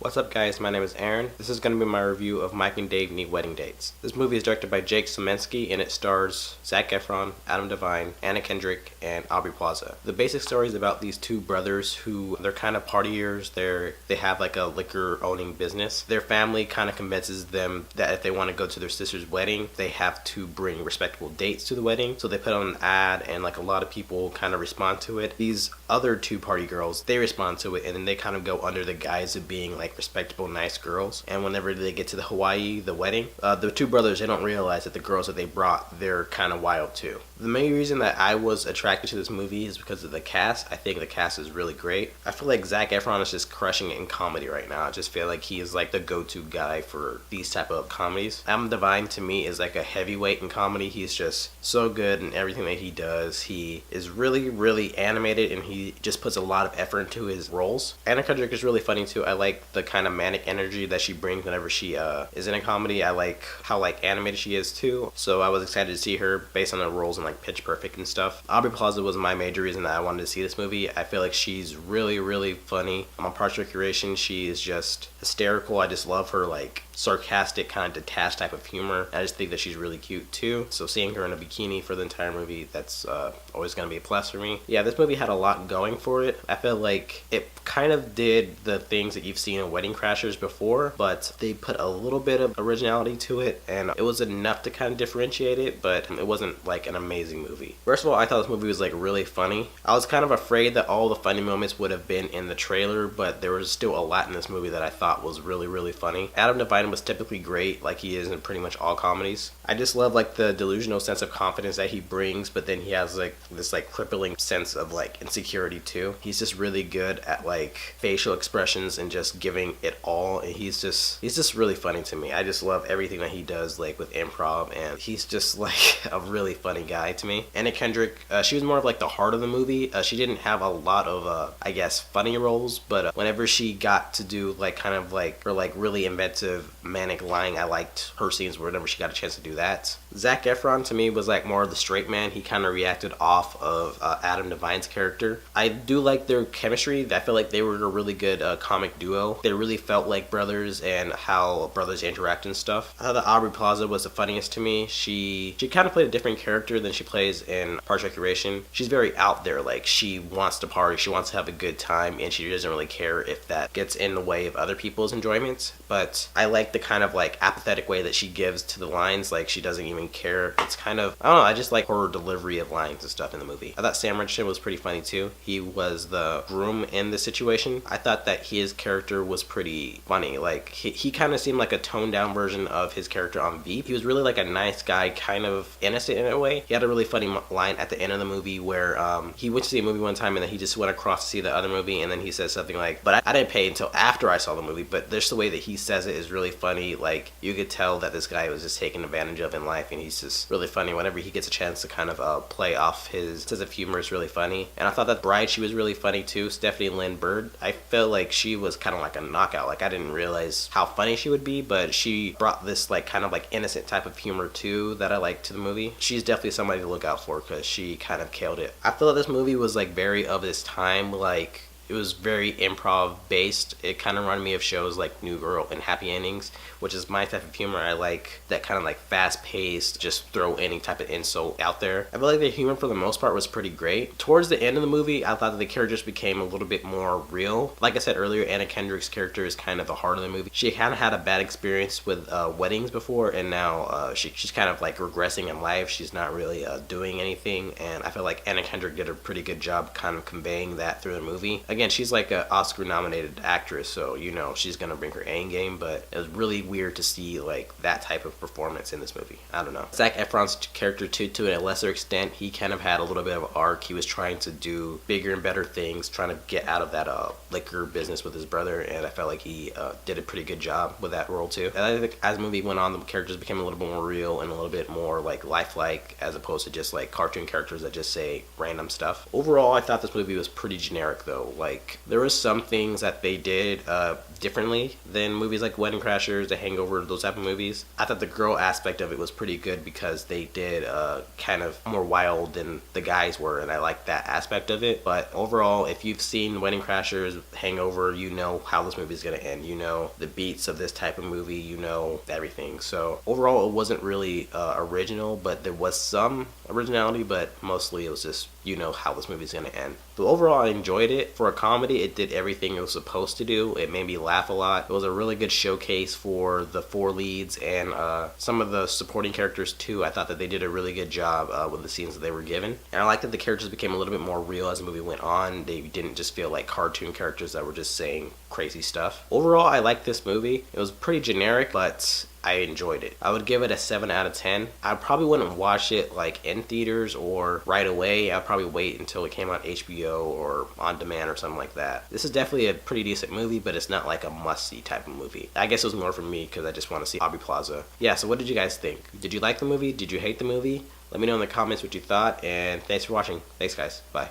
What's up guys, my name is Aaron. This is going to be my review of Mike and Dave Need Wedding Dates. This movie is directed by Jake Semensky and it stars Zac Efron, Adam Devine, Anna Kendrick, and Aubrey Plaza. The basic story is about these two brothers who, they're kind of partiers, they have like a liquor owning business. Their family kind of convinces them that if they want to go to their sister's wedding, they have to bring respectable dates to the wedding. So they put on an ad and like a lot of people kind of respond to it. These other two party girls, they respond to it and then they kind of go under the guise of being like respectable, nice girls. And whenever they get to the Hawaii, the wedding, the two brothers, they don't realize that the girls that they brought, they're kind of wild too. The main reason that I was attracted to this movie is because of the cast. I think the cast is really great. I feel like Zac Efron is just crushing it in comedy right now. I just feel like he is like the go-to guy for these type of comedies. Adam Devine to me is like a heavyweight in comedy. He's just so good in everything that he does. He is really animated and he just puts a lot of effort into his roles. Anna Kendrick is really funny too. I like the kind of manic energy that she brings whenever she is in a comedy. I like how like animated she is too. So I was excited to see her based on her roles in like Pitch Perfect and stuff. Aubrey Plaza was my major reason that I wanted to see this movie. I feel like she's really funny. On Parks and Recreation, she is just hysterical. I just love her like sarcastic, kind of detached type of humor. I just think that she's really cute too. So seeing her in a bikini for the entire movie, that's always going to be a plus for me. Yeah, this movie had a lot going for it. I feel like it kind of did the things that you've seen in Wedding Crashers before, but they put a little bit of originality to it and it was enough to kind of differentiate it, but it wasn't like an amazing movie. First of all, I thought this movie was like really funny. I was kind of afraid that all the funny moments would have been in the trailer, but there was still a lot in this movie that I thought was really funny. Adam Devine was typically great, like he is in pretty much all comedies. I just love like the delusional sense of confidence that he brings, but then he has like this like crippling sense of like insecurity too. He's just really good at like facial expressions and just giving it all, and he's just really funny to me. I just love everything that he does like with improv, and he's just like a really funny guy to me. Anna Kendrick, she was more of like the heart of the movie. She didn't have a lot of I guess funny roles, but whenever she got to do like kind of like her like really inventive manic lying, I liked her scenes whenever she got a chance to do that. Zac Efron to me was like more of the straight man. He kind of reacted off of Adam Devine's character. I do like their chemistry. I feel like they were a really good comic duo. They really felt like brothers and how brothers interact and stuff. I thought that Aubrey Plaza was the funniest to me. She kind of played a different character than she plays in Parks and Recreation. She's very out there. Like she wants to party, she wants to have a good time, and she doesn't really care if that gets in the way of other people's enjoyment. But I like the kind of like apathetic way that she gives to the lines. Like she doesn't even care. It's kind of, I don't know, I just like her delivery of lines and stuff in the movie. I thought Sam Richardson was pretty funny too. He was the groom in this situation. I thought that his character was pretty funny. Like he kind of seemed like a toned down version of his character on Veep. He was really like a nice guy, kind of innocent in a way. He had a really funny line at the end of the movie where he went to see a movie one time and then he just went across to see the other movie, and then he says something like, but I didn't pay until after I saw the movie. But there's the way that he says it is really funny. Like you could tell that this guy was just taken advantage of in life, and he's just really funny. Whenever he gets a chance to kind of play off his sense of humor, is really funny. And I thought that Bride, she was really funny too. Stephanie Lynn Bird, I felt like she was kind of like a knockout. Like I didn't realize how funny she would be, but she brought this like kind of like innocent type of humor too that I liked to the movie. She's definitely somebody to look out for because she kind of killed it. I feel like this movie was like very of its time. Like it was very improv based. It kind of reminded me of shows like New Girl and Happy Endings, which is my type of humor. I like that kind of like fast paced, just throw any type of insult out there. I feel like the humor for the most part was pretty great. Towards the end of the movie, I thought that the characters became a little bit more real. Like I said earlier, Anna Kendrick's character is kind of the heart of the movie. She kind of had a bad experience with weddings before, and now she's kind of like regressing in life. She's not really doing anything, and I feel like Anna Kendrick did a pretty good job kind of conveying that through the movie. Again, she's like an Oscar nominated actress, so you know she's gonna bring her A game, but it was really weird to see like that type of performance in this movie. I don't know. Zac Efron's character too, to a lesser extent, he kind of had a little bit of an arc. He was trying to do bigger and better things, trying to get out of that liquor business with his brother, and I felt like he did a pretty good job with that role too. And I think as the movie went on, the characters became a little bit more real and a little bit more like lifelike, as opposed to just like cartoon characters that just say random stuff. Overall, I thought this movie was pretty generic though. Like there was some things that they did differently than movies like Wedding Crashers, The Hangover, those type of movies. I thought the girl aspect of it was pretty good because they did kind of more wild than the guys were, and I like that aspect of it. But overall, if you've seen Wedding Crashers, Hangover, you know how this movie is going to end. You know the beats of this type of movie, you know everything. So overall, it wasn't really original, but there was some originality, but mostly it was just, you know how this movie is going to end. So overall, I enjoyed it. For a comedy, it did everything it was supposed to do. It made me laugh a lot. It was a really good showcase for the four leads and some of the supporting characters too. I thought that they did a really good job with the scenes that they were given. And I liked that the characters became a little bit more real as the movie went on. They didn't just feel like cartoon characters that were just saying crazy stuff. Overall, I liked this movie. It was pretty generic, but I enjoyed it. I would give it a 7 out of 10. I probably wouldn't watch it like in theaters or right away. I'd probably wait until it came out HBO or on demand or something like that. This is definitely a pretty decent movie, but it's not like a must-see type of movie. I guess it was more for me because I just want to see Aubrey Plaza. Yeah, so what did you guys think? Did you like the movie? Did you hate the movie? Let me know in the comments what you thought, and thanks for watching. Thanks, guys. Bye.